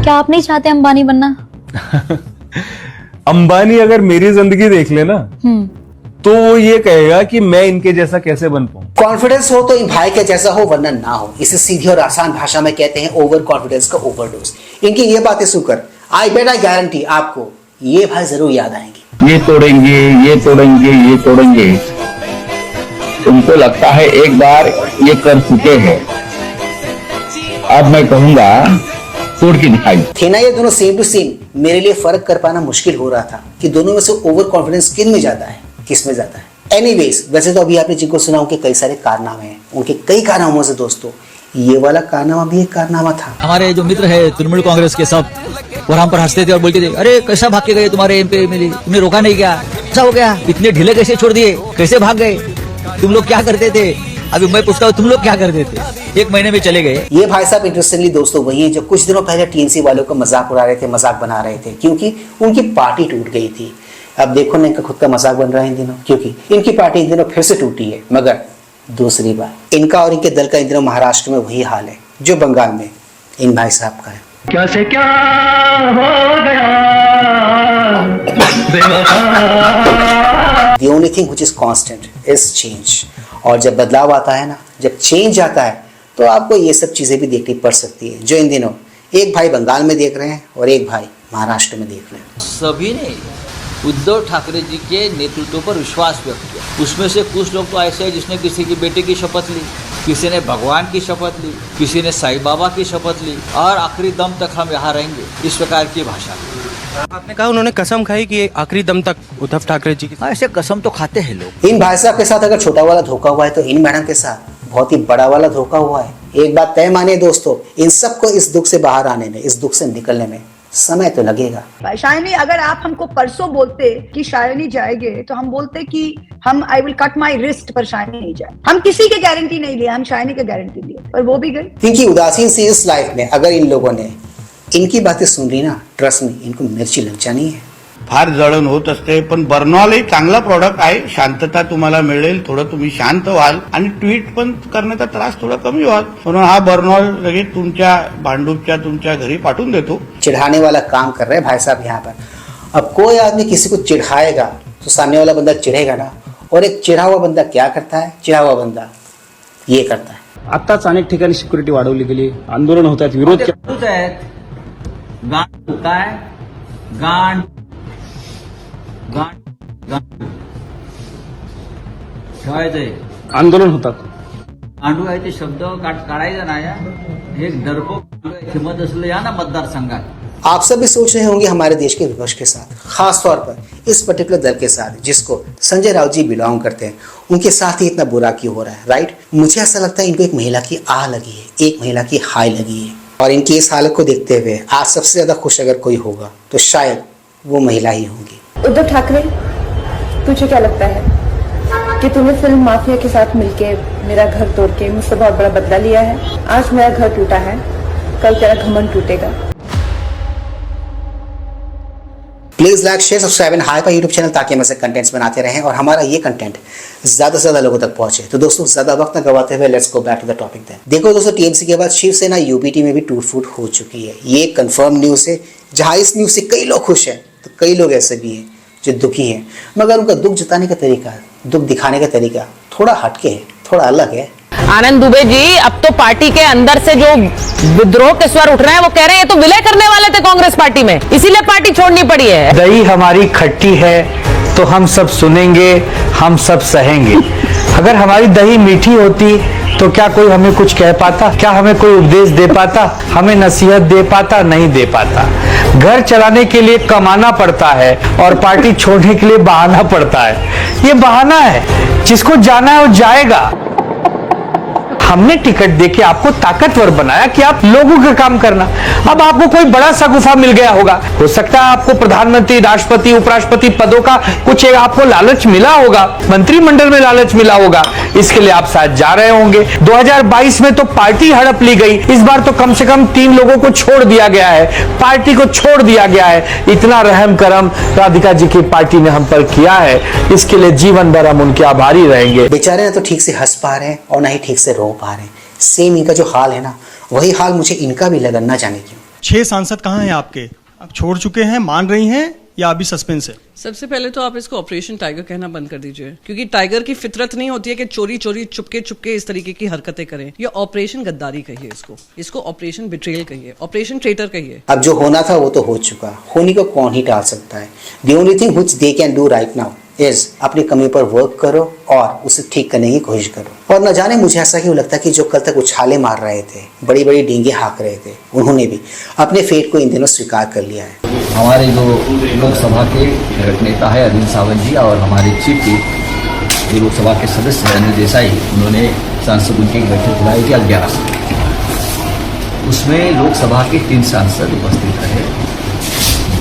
क्या आप नहीं चाहते अंबानी बनना? अंबानी अगर मेरी जिंदगी देख ले ना तो वो ये कहेगा कि मैं इनके जैसा कैसे बन पाऊं। कॉन्फिडेंस हो तो इन भाई के जैसा हो, वरना ना हो। इसे सीधी और आसान भाषा में कहते हैं ओवर कॉन्फिडेंस का ओवरडोज। इनकी ये बातें सुनकर आई बेट आई गारंटी आपको ये भाई जरूर याद आएंगे। ये तोड़ेंगे, ये तोड़ेंगे, ये तोड़ेंगे। उनको लगता है एक बार ये कर चुके हैं, अब मैं कहूंगा तोड़ के दिखाई। थे ना ये दोनों सेम टू सेम। मेरे लिए फर्क कर पाना मुश्किल हो रहा था कि दोनों में से ओवर कॉन्फिडेंस किन में ज्यादा है, किस में ज्यादा है। एनीवेज, वैसे तो अभी आपने जिनको सुना उनके कई सारे कारनामे हैं। उनके कई कारनामों से दोस्तों ये वाला कारनामा भी एक कारनामा था। हमारे जो मित्र है तृणमूल कांग्रेस के सब, वो हम पर हंसते थे और बोलते थे, अरे कैसा भाग के गए तुम्हारे एमपी एमएलए, तुमने रोका नहीं क्या, ऐसा हो गया, इतने ढीले कैसे छोड़ दिए, कैसे भाग गए, तुम लोग क्या करते थे। अभी मैं पूछता हूँ तुम लोग क्या करते थे, 1 महीने में चले गए। ये भाई साहब इंटरेस्टिंगली दोस्तों वही हैं जो कुछ दिनों पहले टीएमसी वालों को मजाक उड़ा रहे थे, मजाक बना रहे थे, क्योंकि उनकी पार्टी टूट गई थी। अब देखो ना इनका खुद का मजाक बन रहा है इन दिनों, क्योंकि इनकी पार्टी इन दिनों फिर से टूटी है, मगर दूसरी बार। इनका और इनके दल का इन दिनों महाराष्ट्र में वही हाल है जो बंगाल में इन भाई साहब का है। क्या से क्या हो गया The only thing which is constant is change। और जब बदलाव आता है ना, जब चेंज आता है तो आपको ये सब चीजें भी देखनी पड़ सकती है जो इन दिनों एक भाई बंगाल में देख रहे हैं और एक भाई महाराष्ट्र में देख रहे हैं। सभी ने उद्धव ठाकरे जी के नेतृत्व पर विश्वास व्यक्त किया। उसमें से कुछ लोग तो ऐसे हैं जिसने किसी की बेटे की शपथ ली, किसी ने भगवान की शपथ ली, किसी ने साईं बाबा की शपथ ली, और आखिरी दम तक हम यहाँ रहेंगे, इस प्रकार की भाषा। आपने कहा उन्होंने कसम खाई कि आखिरी दम तक उद्धव ठाकरे जी की। ऐसे कसम तो खाते हैं लोग। इन भाई साहब के साथ अगर छोटा वाला धोखा हुआ है तो इन मैडम के साथ बहुत ही बड़ा वाला धोखा हुआ है। एक बात तय मानिए दोस्तों, इन सबको इस दुख से बाहर आने में, इस दुख से निकलने में समय तो लगेगा। शायनी, अगर आप हमको परसों बोलते कि शायनी जाएंगे तो हम बोलते कि हम I will cut my wrist, पर शायनी नहीं जाए। हम किसी के गारंटी नहीं लिए, हम शायनी के गारंटी लिए, पर वो भी गई। इनकी उदासीन सी इस लाइफ में अगर इन लोगों ने इनकी बातें सुन ली ना, ट्रस्ट में इनको मिर्ची लग जानी है। फार जळण होत असते, पण बर्नॉल एक चांगला प्रॉडक्ट आहे। शांतता तुम्हाला मिळेल, थोडं तुम्ही शांत व्हाल आणि ट्वीट पण करण्याचा त्रास थोडा कमी व्हाल। म्हणून हा बर्नॉल लगेच तुमच्या भांडूपच्या तुमच्या घरी पाठवून देतो। चिढ़ाने वाला काम कर रहे हैं भाई साहब यहाँ पर। अब कोई आदमी किसी को चिढ़ाएगा तो सामने वाला बंदा चिढ़ेगा ना, और एक चिढ़ा हुआ बंदा क्या करता है, चिढ़ा हुआ बंदा ये करता है। आताच अनेक ठिकाणी सिक्युरिटी वाढवली गेली, आंदोलन होत आहेत, विरोध आंदोलन होतात। गांडू आहे ते शब्द काढायचा नाही, एक डरपोक हिम्मत असलं या ना मतदारसंघात। आप सब भी सोच रहे होंगे हमारे देश के विपक्ष के साथ, खास तौर पर इस पर्टिकुलर दल के साथ जिसको संजय राउत जी बिलोंग करते हैं, उनके साथ ही इतना बुरा क्यों हो रहा है, राइट। मुझे ऐसा लगता है इनको एक महिला की आह लगी है, एक महिला की हाय लगी है, और इनकी इस हालत को देखते हुए आज सबसे ज्यादा खुश अगर कोई होगा तो शायद वो महिला ही होगी। उद्धव ठाकरे, तुझे क्या लगता है कि तूने फिल्म माफिया के साथ मिलके मेरा घर तोड़ के मुझसे बहुत बड़ा बदला लिया है? आज मेरा घर टूटा है, कल तेरा घमंड टूटेगा। Please like, share, subscribe and high पर यूट्यूब चैनल, ताकि हम ऐसे कंटेंट्स बनाते रहें और हमारा ये कंटेंट ज्यादा से ज्यादा लोगों तक पहुंचे। तो दोस्तों ज्यादा वक्त न गवाते हुए let's go back to the topic then. देखो दोस्तों, टीएमसी के बाद शिवसेना यूपीटी में भी टूट फूट हो चुकी है। ये कंफर्म न्यूज है। जहां इस न्यूज से कई लोग खुश हैं तो कई लोग ऐसे भी हैं जो दुखी हैं, मगर उनका दुख जताने का तरीका, दुख दिखाने का तरीका थोड़ा हटके है, थोड़ा अलग है। आनंद दुबे जी, अब तो पार्टी के अंदर से जो विद्रोह के स्वर उठ रहे हैं वो कह रहे हैं ये तो विलय करने वाले थे कांग्रेस पार्टी में, इसीलिए पार्टी छोड़नी पड़ी है। दही हमारी खट्टी है तो हम सब सुनेंगे, हम सब सहेंगे। अगर हमारी दही मीठी होती तो क्या कोई हमें कुछ कह पाता, क्या हमें कोई उपदेश दे पाता, हमें नसीहत दे पाता? नहीं दे पाता। घर चलाने के लिए कमाना पड़ता है और पार्टी छोड़ने के लिए बहाना पड़ता है। ये बहाना है, जिसको जाना है वो जाएगा। हमने टिकट देके आपको ताकतवर बनाया कि आप लोगों का काम करना। अब आपको कोई बड़ा सगुफा मिल गया होगा, हो सकता है आपको प्रधानमंत्री, राष्ट्रपति, उपराष्ट्रपति पदों का कुछ आपको लालच मिला होगा, मंत्रिमंडल में लालच मिला होगा, इसके लिए आप शायद जा रहे होंगे। 2022 में तो पार्टी हड़प ली गई, इस बार तो कम से कम 3 लोगों को छोड़ दिया गया है, पार्टी को छोड़ दिया गया है। इतना रहम करम राधिका जी की पार्टी ने हम पर किया है, इसके लिए जीवन भर हम उनके आभारी रहेंगे। बेचारे ना तो ठीक से हंस पा रहे हैं और ना ही ठीक से रो पा रहे हैं। सेम इनका जो हाल है ना, वही हाल मुझे इनका भी लगा, ना जाने क्यों। 6 सांसद कहाँ हैं आपके? आप छोड़ चुके हैं, मान रही हैं या अभी सस्पेंस है? सबसे पहले तो आप इसको ऑपरेशन टाइगर कहना बंद कर दीजिए, क्योंकि टाइगर की फितरत नहीं होती है कि चोरी चोरी चुपके चुपके इस तरीके की हरकतें करें। ये ऑपरेशन गद्दारी कहिए, इसको ऑपरेशन बिट्रेयल कहिए, ऑपरेशन ट्रेटर कहिए। अब जो होना था वो तो हो चुका, होने को कौन ही टाल सकता है। The only thing which they can do right now is अपनी कमी पर वर्क करो और उसे ठीक करने की कोशिश करो। और न जाने मुझे ऐसा क्यों लगता है कि जो कल तक उछाले मार रहे थे, बड़ी बड़ी डींगे हाँक रहे थे, उन्होंने भी अपने फेट को इन दिनों स्वीकार कर लिया है। हमारे जो लोकसभा के नेता है अरविंद सावंत जी और हमारे चीफ जो लोकसभा के सदस्य हैं अनिल देसाई, उन्होंने सांसद उनकी एक बैठक बुलाई थी 11 से। उसमें लोकसभा के 3 सांसद उपस्थित रहे।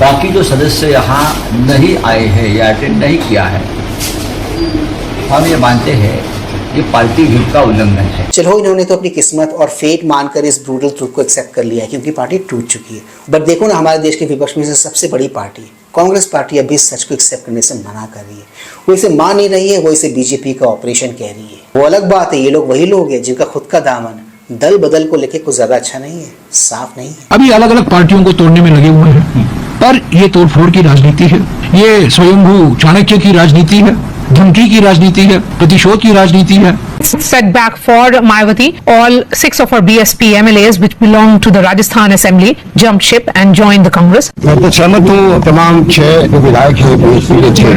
बाकी जो सदस्य यहाँ नहीं आए हैं या अटेंड नहीं किया है, हम ये मानते हैं ये पार्टी व्हिप का उल्लंघन है। चलो, इन्होंने तो अपनी किस्मत और फेट मानकर इस ब्रूटल ट्रूथ को एक्सेप्ट कर लिया है, क्योंकि पार्टी टूट चुकी है। बट देखो ना, हमारे देश के विपक्ष में से सबसे बड़ी पार्टी कांग्रेस पार्टी अभी सच को एक्सेप्ट करने से मना कर रही है। वो इसे मान नहीं रही है, वो इसे बीजेपी का ऑपरेशन कह रही है। वो अलग बात है, ये लोग वही लोग हैं जिनका खुद का दामन दल बदल को लेके कुछ ज्यादा अच्छा नहीं है, साफ नहीं है। अभी अलग अलग पार्टियों को तोड़ने में लगे हुए हैं, पर ये तोड़फोड़ की राजनीति है, ये स्वयंभू चाणक्य की राजनीति है, धमकी की राजनीति है, प्रतिशोध की राजनीति है। Setback for Mayawati. All 6 of our BSP MLAs, which belong to the Rajasthan Assembly, jumped ship and joined the Congress. मैं तो सहमत हूँ, तमाम 6 जो विधायक हैं बीएसपी के थे,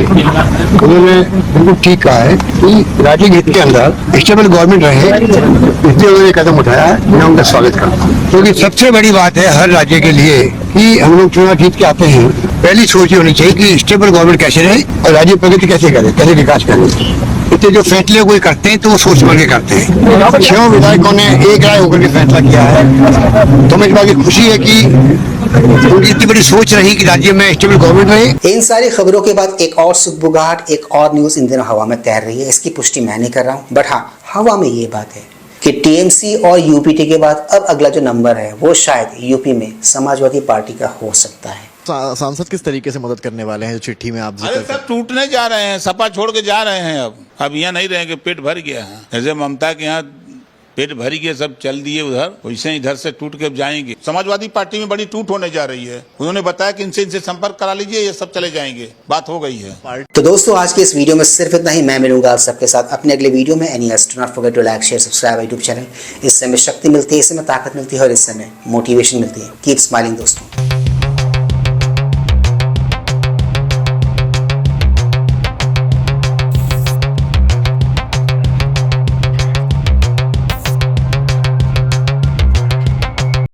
उन्होंने बिल्कुल ठीक कहा है कि राज्य के हित के अंदर स्टेबल गवर्नमेंट रहे, इसलिए उन्होंने कदम उठाया है। मैं उनका स्वागत करता हूँ, क्योंकि सबसे बड़ी बात है हर राज्य के लिए कि हम लोग चुनाव जीत के आते हैं, पहली सोच ये होनी चाहिए कि स्टेबल गवर्नमेंट कैसे रहे और राज्य प्रगति कैसे करे, कैसे विकास करे। इतने जो फैसले कोई करते हैं तो वो सोच समझ के करते हैं। 6 विधायकों ने एक राय होकर के फैसला किया है, तो मुझे इस बात की खुशी है कि उनकी इतनी बड़ी सोच रही कि राज्य में स्टेबल गवर्नमेंट रहे। इन सारी खबरों के बाद एक और सुगबुगाहट, एक और न्यूज इन दिनों हवा में तैर रही है। इसकी पुष्टि मैं नहीं कर रहा हूँ, बट हाँ, हवा में ये बात है कि टीएमसी और यूपीटी के बाद अब अगला जो नंबर है वो शायद यूपी में समाजवादी पार्टी का हो सकता है। सांसद किस तरीके से मदद करने वाले हैं जो चिट्ठी में आप जिक्र सब टूटने जा रहे हैं, सपा छोड़ के जा रहे हैं। अब यहाँ नहीं रहेंगे, पेट भर गया है। जैसे ममता के यहाँ पेट भर गया, सब चल दिए उधर, वैसे इधर से टूट के जाएंगे। समाजवादी पार्टी में बड़ी टूट होने जा रही है। उन्होंने बताया कि इनसे संपर्क करा लीजिए, ये सब चले जाएंगे, बात हो गई है। तो दोस्तों, आज के इस वीडियो में सिर्फ इतना ही। मैं मिलूंगा आप सबके साथ अपने अगले वीडियो में। Anyways, do not forget to like, share, subscribe YouTube channel. इससे हमें शक्ति मिलती है, इससे हमें ताकत मिलती है और इससे हमें मोटिवेशन मिलती है। कीप स्माइलिंग दोस्तों।